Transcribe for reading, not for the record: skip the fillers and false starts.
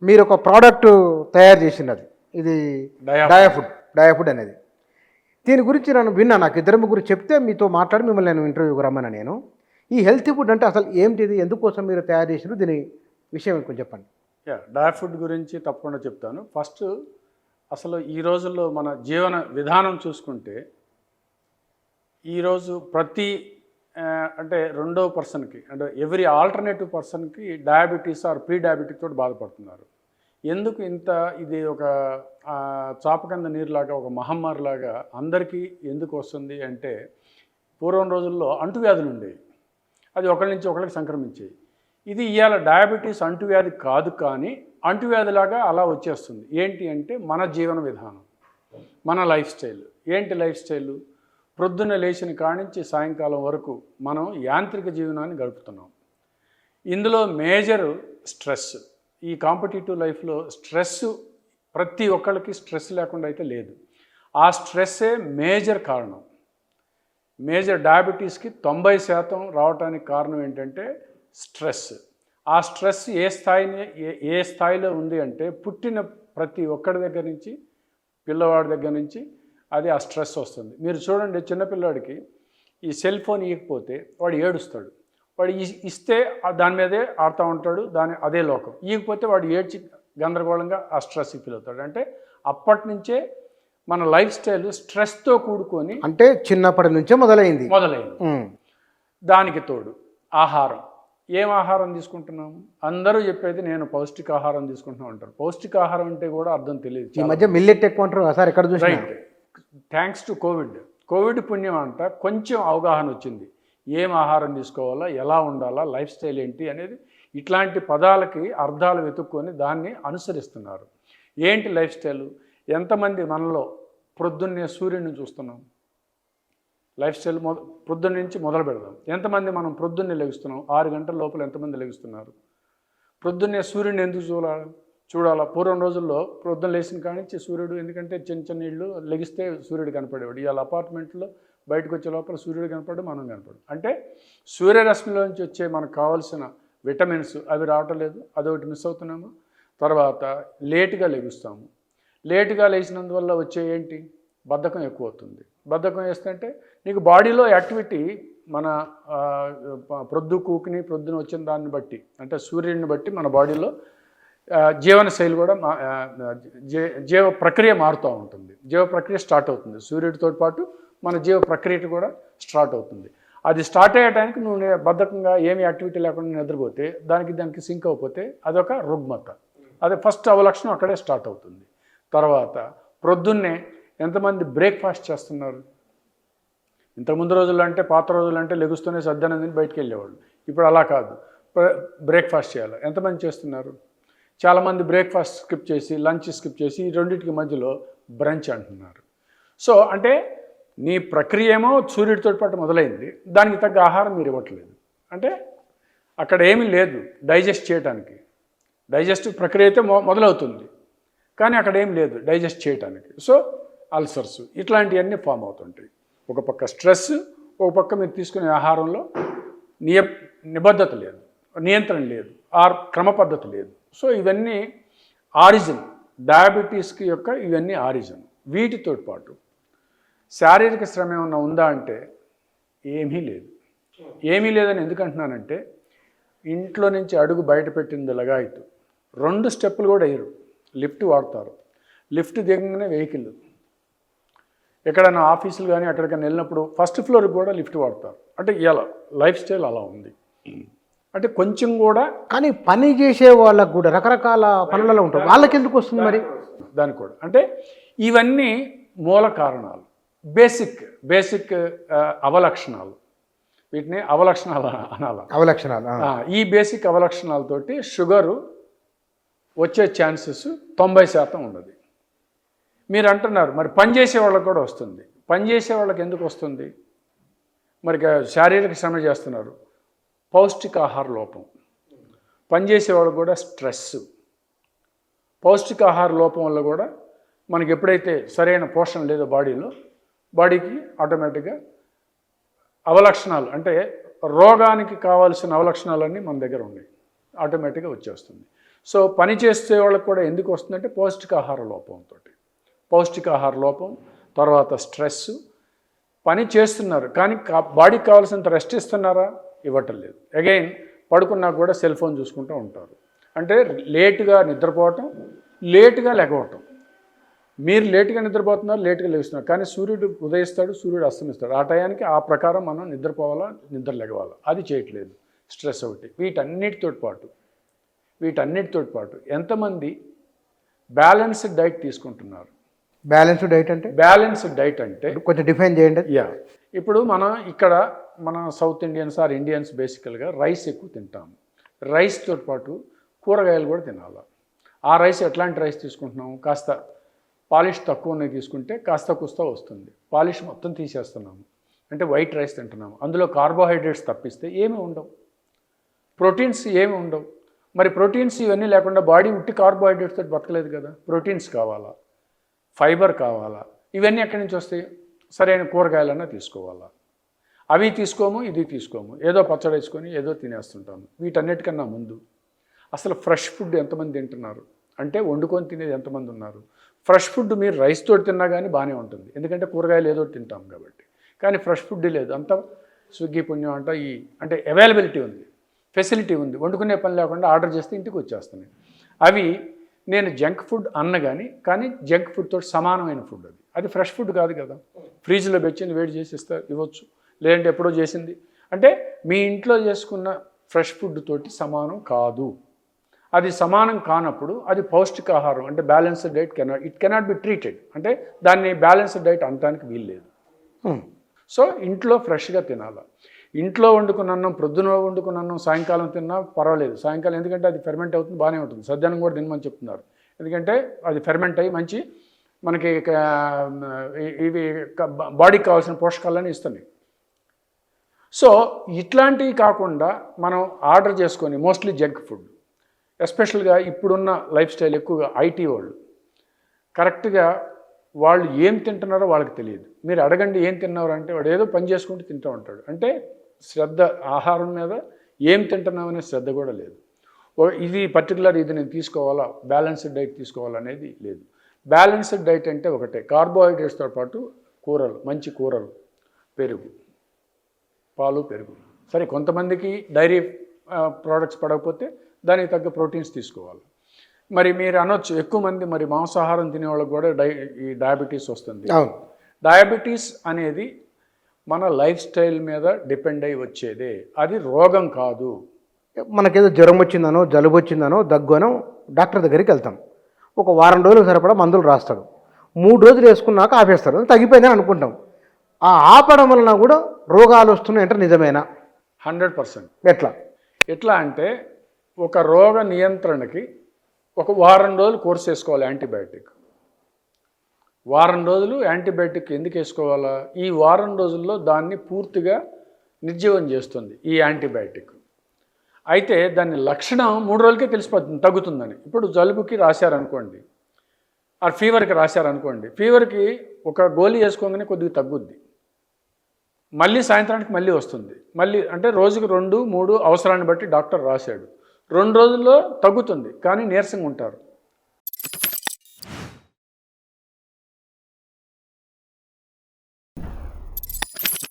మీరు ఒక ప్రోడక్ట్ తయారు చేసినది ఇది డయాఫుడ్ డయాఫుడ్ అనేది. దీని గురించి నేను విన్నా, నాకు ఇద్దరు ముగ్గురు చెప్తే మీతో మాట్లాడి మిమ్మల్ని నేను ఇంటర్వ్యూకి రమ్మన్నా. నేను ఈ హెల్తీ ఫుడ్ అంటే అసలు ఏంటిది, ఎందుకోసం మీరు తయారు చేసినారు, దీని విషయం కొంచెం చెప్పండి. డయా ఫుడ్ గురించి తప్పకుండా చెప్తాను. ఫస్ట్ అసలు ఈ రోజుల్లో మన జీవన విధానం చూసుకుంటే ఈరోజు ప్రతి అంటే రెండో పర్సన్కి అంటే ఎవ్రీ ఆల్టర్నేటివ్ పర్సన్కి డయాబెటీస్ ఆర్ ప్రీ డయాబెటిక్ తోటి బాధపడుతున్నారు. ఎందుకు ఇంత ఇది ఒక చాప కింద నీరులాగా ఒక మహమ్మారిలాగా అందరికీ ఎందుకు వస్తుంది అంటే, పూర్వం రోజుల్లో అంటువ్యాధులు ఉండేవి, అది ఒకరి నుంచి ఒకరికి సంక్రమించేవి. ఇది ఇవాళ డయాబెటీస్ అంటువ్యాధి కాదు, కానీ అంటువ్యాధిలాగా అలా వచ్చేస్తుంది. ఏంటి అంటే మన జీవన విధానం, మన లైఫ్ స్టైల్. ఏంటి లైఫ్ స్టైల్? ప్రొద్దున్న లేచిన కానించి సాయంకాలం వరకు మనం యాంత్రిక జీవనాన్ని గడుపుతున్నాం. ఇందులో మేజర్ స్ట్రెస్. ఈ కాంపిటేటివ్ లైఫ్లో స్ట్రెస్ ప్రతి ఒక్కళ్ళకి స్ట్రెస్ లేకుండా అయితే లేదు. ఆ స్ట్రెస్సే మేజర్ కారణం. మేజర్ డయాబెటీస్కి 90% రావడానికి కారణం ఏంటంటే స్ట్రెస్. ఆ స్ట్రెస్ ఏ స్థాయిలో ఉంది అంటే, పుట్టిన ప్రతి ఒక్కడి దగ్గర నుంచి, పిల్లవాడి దగ్గర నుంచి అది ఆ స్ట్రెస్ వస్తుంది. మీరు చూడండి, చిన్నపిల్లాడికి ఈ సెల్ ఫోన్ ఇవ్వకపోతే వాడు ఏడుస్తాడు. వాడు ఇస్తే దాని మీదే ఆడుతూ ఉంటాడు, అదే లోకం. ఇవ్వకపోతే వాడు ఏడ్చి గందరగోళంగా ఆ స్ట్రెస్కి ఫీల్ అవుతాడు. అంటే అప్పటి నుంచే మన లైఫ్ స్టైల్ స్ట్రెస్తో కూడుకొని, అంటే చిన్నప్పటి నుంచే మొదలైంది. దానికి తోడు ఆహారం. ఏం ఆహారం తీసుకుంటున్నాము? అందరూ చెప్పేది నేను పౌష్టికాహారం తీసుకుంటున్నాం అంటారు. పౌష్టికాహారం అంటే కూడా అర్థం తెలియదు. ఈ మధ్య మిల్లెట్ ఎక్కువ అంటారు సార్, ఎక్కడ చూసినా. రైట్. థ్యాంక్స్ టు కోవిడ్ పుణ్యం అంట కొంచెం అవగాహన వచ్చింది. ఏం ఆహారం తీసుకోవాలా, ఎలా ఉండాలా, లైఫ్ స్టైల్ ఏంటి అనేది, ఇట్లాంటి పదాలకి అర్థాలు వెతుక్కొని దాన్ని అనుసరిస్తున్నారు. ఏంటి లైఫ్ స్టైలు? ఎంతమంది మనలో ప్రొద్దున్నే సూర్యుడిని చూస్తున్నాం? లైఫ్ స్టైల్ ప్రొద్దున్న నుంచి మొదలు పెడదాం. ఎంతమంది మనం ప్రొద్దున్నే లెగుస్తున్నాం? 6 గంటల లోపల ఎంతమంది లెగుస్తున్నారు? ప్రొద్దున్నే సూర్యుడిని ఎందుకు చూడాలా? పూర్వం రోజుల్లో ప్రొద్దున లేచిన కానించి సూర్యుడు, ఎందుకంటే చిన్న ఇళ్ళు లెగిస్తే సూర్యుడు కనపడేవాడు. ఇవాళ అపార్ట్మెంట్లో బయటకు వచ్చే లోపల సూర్యుడు కనపడు, మనం కనపడు. అంటే సూర్యరశ్మిలోంచి వచ్చే మనకు కావాల్సిన విటమిన్స్ అవి రావటం లేదు, అదొకటి మిస్ అవుతున్నాము. తర్వాత లేటుగా లెగుస్తాము. లేటుగా లేచినందువల్ల వచ్చే ఏంటి? బద్ధకం ఎక్కువ అవుతుంది. బద్ధకం వేస్తుంటే నీకు బాడీలో యాక్టివిటీ, మన ప్రొద్దున వచ్చిన దాన్ని బట్టి, అంటే సూర్యుడిని బట్టి మన బాడీలో జీవన శైలి కూడా జీవ ప్రక్రియ మారుతూ ఉంటుంది. జీవ ప్రక్రియ స్టార్ట్ అవుతుంది. సూర్యుడితో పాటు మన జీవ ప్రక్రియ కూడా స్టార్ట్ అవుతుంది. అది స్టార్ట్ అయ్యడానికి నువ్వు బద్ధకంగా ఏమి యాక్టివిటీ లేకుండా నిద్రపోతే, దానికి సింక్ అయిపోతే అదొక రుగ్మత. అదే ఫస్ట్ అవలక్షణం అక్కడే స్టార్ట్ అవుతుంది. తర్వాత ప్రొద్దున్నే ఎంతమంది బ్రేక్ఫాస్ట్ చేస్తున్నారు? ఇంతకుముందు రోజుల్లో అంటే, పాత రోజుల్లో అంటే లెగుస్తూనే సద్దనంది బయటికి వెళ్ళేవాళ్ళు. ఇప్పుడు అలా కాదు, బ్రేక్ఫాస్ట్ చేయాలి. ఎంతమంది చేస్తున్నారు? చాలామంది బ్రేక్ఫాస్ట్ స్కిప్ చేసి, లంచ్ స్కిప్ చేసి, ఈ రెండింటికి మధ్యలో బ్రంచ్ అంటున్నారు. సో అంటే నీ ప్రక్రియ ఏమో సూర్యుడితో పాటు మొదలైంది, దానికి తగ్గ ఆహారం మీరు ఇవ్వట్లేదు. అంటే అక్కడ ఏమీ లేదు డైజెస్ట్ చేయడానికి. డైజెస్టివ్ ప్రక్రియ అయితే మొదలవుతుంది, కానీ అక్కడ ఏం లేదు డైజెస్ట్ చేయడానికి. సో అల్సర్స్ ఇట్లాంటివన్నీ ఫామ్ అవుతుంటాయి. ఒక పక్క స్ట్రెస్, ఒక పక్క మీరు తీసుకునే ఆహారంలో నిబద్ధత లేదు, నియంత్రణ లేదు, క్రమ పద్ధతి లేదు. సో ఇవన్నీ ఆరిజిన్, డయాబెటీస్కి యొక్క ఇవన్నీ ఆరిజిన్. వీటితో పాటు శారీరక శ్రమ ఏమన్నా ఉందా అంటే ఏమీ లేదు. ఏమీ లేదని ఎందుకంటున్నానంటే, ఇంట్లో నుంచి అడుగు బయట పెట్టింది లగాయతు, 2 స్టెప్పులు కూడా వేయరు, లిఫ్ట్ వాడతారు. లిఫ్ట్ దిగగానే వెహికల్, ఎక్కడైనా ఆఫీసులు కానీ అక్కడికైనా వెళ్ళినప్పుడు ఫస్ట్ ఫ్లోర్కి కూడా లిఫ్ట్ వాడతారు. అంటే ఇలా లైఫ్ స్టైల్ అలా ఉంది. అంటే కొంచెం కూడా, కానీ పని చేసే వాళ్ళకు కూడా రకరకాల పనులలో ఉంటారు, వాళ్ళకి ఎందుకు వస్తుంది మరి? దానికి కూడా అంటే ఇవన్నీ మూల కారణాలు, బేసిక్ అవలక్షణాలు. వీటిని అవలక్షణాలు అనాలి. అవలక్షణాలు. ఈ బేసిక్ అవలక్షణాలతోటి షుగరు వచ్చే ఛాన్సెస్ 90% ఉన్నది. మీరు అంటున్నారు మరి పనిచేసే వాళ్ళకి కూడా వస్తుంది. పనిచేసే వాళ్ళకి ఎందుకు వస్తుంది? మరి శారీరక శ్రమ చేస్తున్నారు, పౌష్టికాహార లోపం. పనిచేసేవాళ్ళకు కూడా స్ట్రెస్, పౌష్టికాహార లోపం వల్ల కూడా మనకి ఎప్పుడైతే సరైన పోషణ లేదో బాడీకి ఆటోమేటిక్గా అవలక్షణాలు, అంటే రోగానికి కావాల్సిన అవలక్షణాలన్నీ మన దగ్గర ఉన్నాయి, ఆటోమేటిక్గా వచ్చేస్తుంది. సో పని చేసే వాళ్ళకి కూడా ఎందుకు వస్తుందంటే పౌష్టికాహార లోపంతో. పౌష్టికాహార లోపం, తర్వాత స్ట్రెస్. పని చేస్తున్నారు కానీ బాడీకి కావాల్సినంత రెస్ట్ ఇస్తున్నారా? ఇవ్వటం లేదు. అగైన్ పడుకున్నా కూడా సెల్ ఫోన్ చూసుకుంటూ ఉంటారు. అంటే లేటుగా నిద్రపోవటం, లేటుగా లెగవటం. మీరు లేటుగా నిద్రపోతున్నారు, లేటుగా లేస్తున్నారు. కానీ సూర్యుడు ఉదయిస్తాడు, సూర్యుడు అస్తమిస్తాడు. ఆ టయానికి ఆ ప్రకారం మనం నిద్రపోవాలా, నిద్ర లెగవాలా. అది చేయట్లేదు. స్ట్రెస్ ఒకటి. వీటన్నిటితో పాటు ఎంతమంది బ్యాలెన్స్డ్ డైట్ తీసుకుంటున్నారు? బ్యాలెన్స్డ్ డైట్ అంటే? బ్యాలెన్స్డ్ డైట్ అంటే కొంచెం డిఫైన్ చేయండి. ఇప్పుడు మన సౌత్ ఇండియన్స్ ఆర్ ఇండియన్స్ బేసికల్గా రైస్ ఎక్కువ తింటాము. రైస్తో పాటు కూరగాయలు కూడా తినాలి. ఆ రైస్ ఎట్లాంటి రైస్ తీసుకుంటున్నాము? కాస్త పాలిష్ తక్కువ ఉన్నది తీసుకుంటే కాస్త కుస్తా వస్తుంది. పాలిష్ మొత్తం తీసేస్తున్నాము అంటే వైట్ రైస్ తింటున్నాము. అందులో కార్బోహైడ్రేట్స్ తప్పిస్తే ఏమీ ఉండవు, ప్రోటీన్స్ ఏమి ఉండవు. మరి ప్రోటీన్స్ ఇవన్నీ లేకుండా బాడీ ఉట్టి కార్బోహైడ్రేట్స్ తోటి బతకలేదు కదా. ప్రోటీన్స్ కావాలా, ఫైబర్ కావాలా. ఇవన్నీ ఎక్కడి నుంచి వస్తాయి? సరైన కూరగాయలన్నా తీసుకోవాలా. అవి తీసుకోము, ఇది తీసుకోము. ఏదో పచ్చడి వేసుకొని ఏదో తినేస్తుంటాము. వీటన్నిటికన్నా ముందు అసలు ఫ్రెష్ ఫుడ్ ఎంతమంది తింటున్నారు అంటే వండుకొని తినేది ఎంతమంది ఉన్నారు? ఫ్రెష్ ఫుడ్ మీరు రైస్ తోటి తిన్నా కానీ బాగానే ఉంటుంది, ఎందుకంటే కూరగాయలు ఏదో తింటాం కాబట్టి. కానీ ఫ్రెష్ ఫుడ్ లేదు. అంతా స్విగ్గీ పుణ్యం అంటే అవైలబిలిటీ ఉంది, ఫెసిలిటీ ఉంది. వండుకునే పని లేకుండా ఆర్డర్ చేస్తే ఇంటికి వచ్చేస్తున్నాయి. అవి నేను జంక్ ఫుడ్ కానీ జంక్ ఫుడ్ తోటి సమానమైన ఫుడ్ అది ఫ్రెష్ ఫుడ్ కాదు కదా. ఫ్రిడ్జ్లో పెంచింది వేడి చేసి ఇవ్వచ్చు, లేదంటే ఎప్పుడో చేసింది. అంటే మీ ఇంట్లో చేసుకున్న ఫ్రెష్ ఫుడ్ తోటి సమానం కాదు. అది సమానం కానప్పుడు అది పౌష్టికాహారం అంటే balanced diet cannot be treated. అంటే దాన్ని బ్యాలెన్స్డ్ డైట్ అనడానికి వీల్లేదు. సో ఇంట్లో ఫ్రెష్గా తినాలి. ఇంట్లో వండుకున్న అన్నం, ప్రొద్దున వండుకున్న అన్నం సాయంకాలం తిన్నా పర్వాలేదు. సాయంకాలం ఎందుకంటే అది ఫెర్మెంట్ అవుతుంది, బాగానే ఉంటుంది. సద్యానం కూడా తినమని చెప్తున్నారు, ఎందుకంటే అది ఫెర్మెంట్ అయ్యి మంచి మనకి ఇవి బాడీకి కావాల్సిన పోషకాలన్నీ ఇస్తున్నాయి. సో ఇట్లాంటివి కాకుండా మనం ఆర్డర్ చేసుకొని మోస్ట్లీ జంక్ ఫుడ్, ఎస్పెషల్గా ఇప్పుడున్న లైఫ్ స్టైల్ ఎక్కువగా ఐటీ వాళ్ళు కరెక్ట్గా వాళ్ళు ఏం తింటున్నారో వాళ్ళకి తెలియదు. మీరు అడగండి ఏం తిన్నారు అంటే వాడు ఏదో పని చేసుకుంటూ తింటూ ఉంటాడు. అంటే శ్రద్ధ ఆహారం మీద ఏం తింటున్నామనే శ్రద్ధ కూడా లేదు. ఇది పర్టికులర్ ఇది నేను తీసుకోవాలా, బ్యాలెన్స్డ్ డైట్ తీసుకోవాలనేది లేదు. బ్యాలెన్స్డ్ డైట్ అంటే ఒకటే, కార్బోహైడ్రేట్స్తో పాటు కూరలు, మంచి కూరలు, పెరుగు, పాలు, పెరుగు. సరే కొంతమందికి డైరీ ప్రోడక్ట్స్ పడకపోతే దానికి తగ్గ ప్రోటీన్స్ తీసుకోవాలి. మరి మీరు అనొచ్చు ఎక్కువ మంది మరి మాంసాహారం తినే వాళ్ళకి కూడా ఈ డయాబెటీస్ వస్తుంది. డయాబెటీస్ అనేది మన లైఫ్ స్టైల్ మీద డిపెండ్ అయ్యి వచ్చేదే, అది రోగం కాదు. మనకేదో జ్వరం వచ్చిందనో, జలుబు వచ్చిందనో, దగ్గునో డాక్టర్ దగ్గరికి వెళ్తాం. ఒక వారం రోజులు సరిపడా మందులు రాస్తాడు. 3 రోజులు వేసుకున్నాక ఆపేస్తారు, తగ్గిపోయిందని అనుకుంటాం. ఆ ఆపడం వలన కూడా రోగాలు వస్తున్నాయంటే నిజమేనా? 100%. ఎట్లా అంటే ఒక రోగ నియంత్రణకి ఒక వారం రోజులు కోర్స్ వేసుకోవాలి యాంటీబయాటిక్. వారం రోజులు యాంటీబయాటిక్ ఎందుకు వేసుకోవాలా? ఈ వారం రోజుల్లో దాన్ని పూర్తిగా నిర్జీవం చేస్తుంది ఈ యాంటీబయాటిక్. అయితే దాని లక్షణం 3 రోజులకే తెలిసిపోతుంది తగ్గుతుందని. ఇప్పుడు జలుబుకి రాశారనుకోండి, ఆ ఫీవర్కి రాశారనుకోండి, ఫీవర్కి ఒక గోళీ వేసుకోగానే కొద్దిగా తగ్గుద్ది, మళ్ళీ సాయంత్రానికి మళ్ళీ వస్తుంది. మళ్ళీ అంటే రోజుకి 2, 3 అవసరాన్ని బట్టి డాక్టర్ రాశాడు. 2 రోజుల్లో తగ్గుతుంది, కానీ నీరసంగా ఉంటారు.